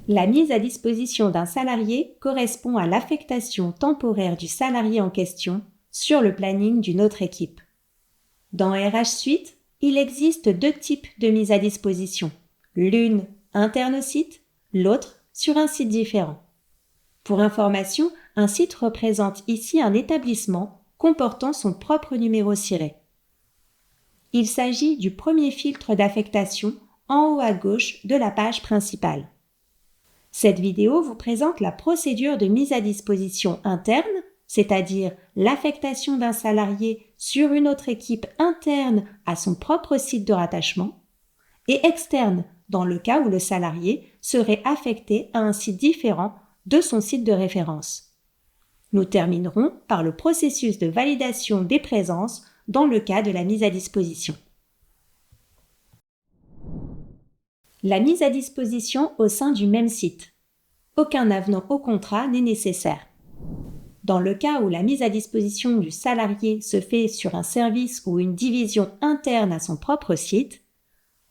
La mise à disposition d'un salarié correspond à l'affectation temporaire du salarié en question sur le planning d'une autre équipe. Dans RH Suite, il existe deux types de mise à disposition, l'une interne au site, l'autre sur un site différent. Pour information, un site représente ici un établissement comportant son propre numéro ciré. Il s'agit du premier filtre d'affectation en haut à gauche de la page principale. Cette vidéo vous présente la procédure de mise à disposition interne, c'est-à-dire l'affectation d'un salarié sur une autre équipe interne à son propre site de rattachement, et externe dans le cas où le salarié serait affecté à un site différent de son site de référence. Nous terminerons par le processus de validation des présences dans le cas de la mise à disposition. La mise à disposition au sein du même site. Aucun avenant au contrat n'est nécessaire. Dans le cas où la mise à disposition du salarié se fait sur un service ou une division interne à son propre site,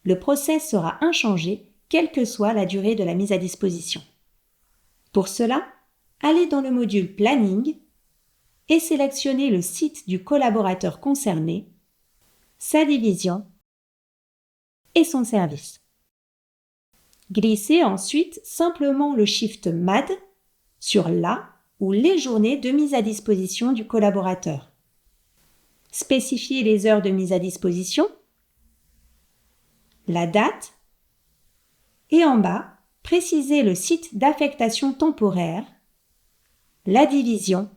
le process sera inchangé quelle que soit la durée de la mise à disposition. Pour cela, allez dans le module Planning et sélectionnez le site du collaborateur concerné, sa division et son service. Glissez ensuite simplement le Shift MAD sur la ou les journées de mise à disposition du collaborateur. Spécifiez les heures de mise à disposition, la date et en bas, précisez le site d'affectation temporaire, la division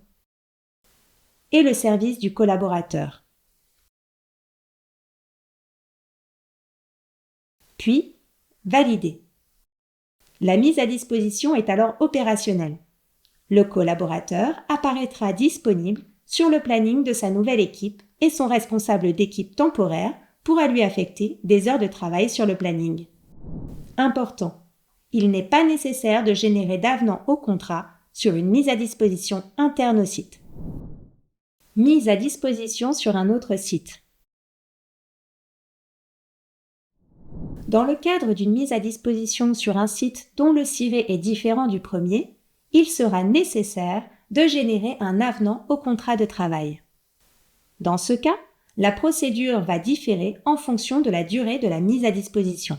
et le service du collaborateur. Puis, validez. La mise à disposition est alors opérationnelle. Le collaborateur apparaîtra disponible sur le planning de sa nouvelle équipe et son responsable d'équipe temporaire pourra lui affecter des heures de travail sur le planning. Important, il n'est pas nécessaire de générer d'avenant au contrat sur une mise à disposition interne au site. Mise à disposition sur un autre site. Dans le cadre d'une mise à disposition sur un site dont le ciré est différent du premier, il sera nécessaire de générer un avenant au contrat de travail. Dans ce cas, la procédure va différer en fonction de la durée de la mise à disposition.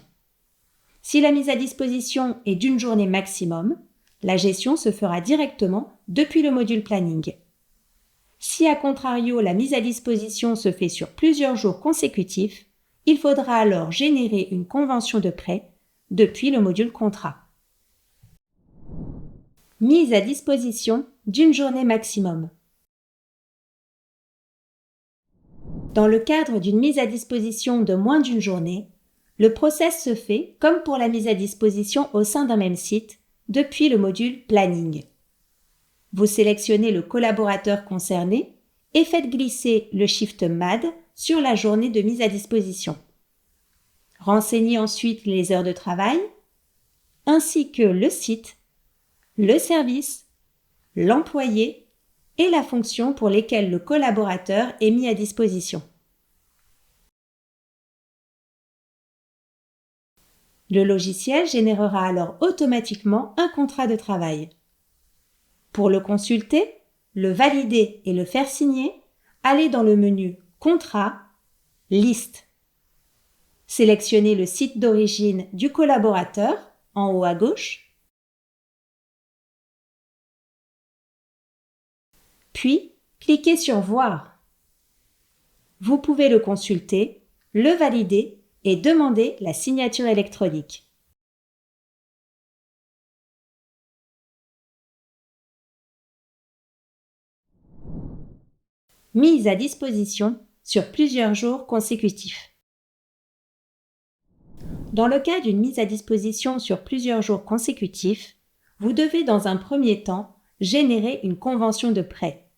Si la mise à disposition est d'une journée maximum, la gestion se fera directement depuis le module Planning. Si à contrario la mise à disposition se fait sur plusieurs jours consécutifs, il faudra alors générer une convention de prêt depuis le module Contrat. Mise à disposition d'une journée maximum. Dans le cadre d'une mise à disposition de moins d'une journée, le process se fait comme pour la mise à disposition au sein d'un même site depuis le module Planning. Vous sélectionnez le collaborateur concerné et faites glisser le Shift MAD sur la journée de mise à disposition. Renseignez ensuite les heures de travail, ainsi que le site, le service, l'employé et la fonction pour lesquelles le collaborateur est mis à disposition. Le logiciel générera alors automatiquement un contrat de travail. Pour le consulter, le valider et le faire signer, allez dans le menu Contrat, Liste. Sélectionnez le site d'origine du collaborateur en haut à gauche, puis cliquez sur Voir. Vous pouvez le consulter, le valider et demander la signature électronique. Mise à disposition sur plusieurs jours consécutifs. Dans le cas d'une mise à disposition sur plusieurs jours consécutifs, vous devez dans un premier temps générer une convention de prêt.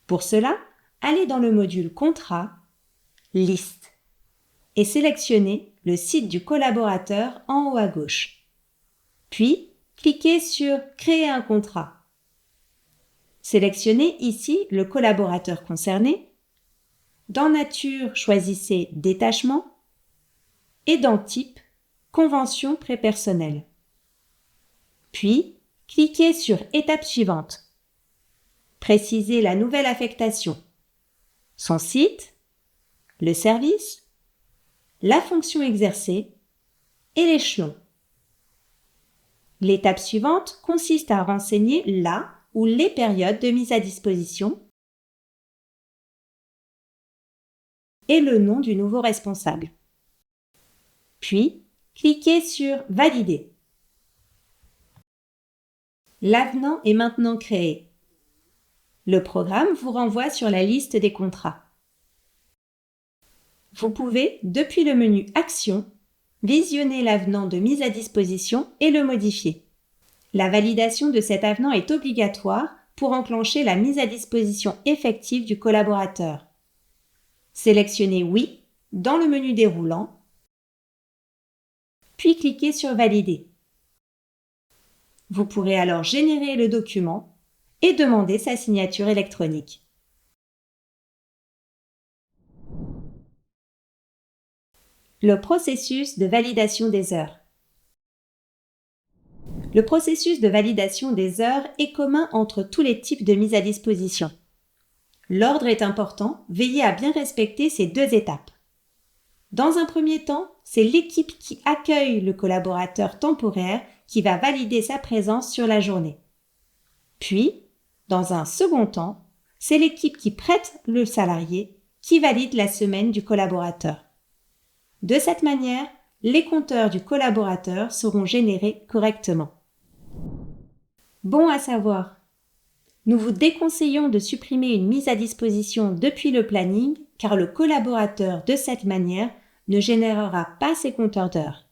Pour cela, allez dans le module Contrat, Liste et sélectionnez le site du collaborateur en haut à gauche. Puis, cliquez sur Créer un contrat. Sélectionnez ici le collaborateur concerné. Dans Nature, choisissez Détachement et dans Type, Convention prépersonnelle. Puis, cliquez sur « Étape suivante ». Précisez la nouvelle affectation, son site, le service, la fonction exercée et l'échelon. L'étape suivante consiste à renseigner la ou les périodes de mise à disposition et le nom du nouveau responsable. Puis, cliquez sur « Valider ». L'avenant est maintenant créé. Le programme vous renvoie sur la liste des contrats. Vous pouvez, depuis le menu « Action », visionner l'avenant de mise à disposition et le modifier. La validation de cet avenant est obligatoire pour enclencher la mise à disposition effective du collaborateur. Sélectionnez « Oui » dans le menu déroulant, puis cliquez sur « Valider ». Vous pourrez alors générer le document et demander sa signature électronique. Le processus de validation des heures. Le processus de validation des heures est commun entre tous les types de mise à disposition. L'ordre est important, veillez à bien respecter ces deux étapes. Dans un premier temps, c'est l'équipe qui accueille le collaborateur temporaire qui va valider sa présence sur la journée. Puis, dans un second temps, c'est l'équipe qui prête le salarié qui valide la semaine du collaborateur. De cette manière, les compteurs du collaborateur seront générés correctement. Bon à savoir, nous vous déconseillons de supprimer une mise à disposition depuis le planning car le collaborateur, de cette manière, ne générera pas ses compteurs d'heures.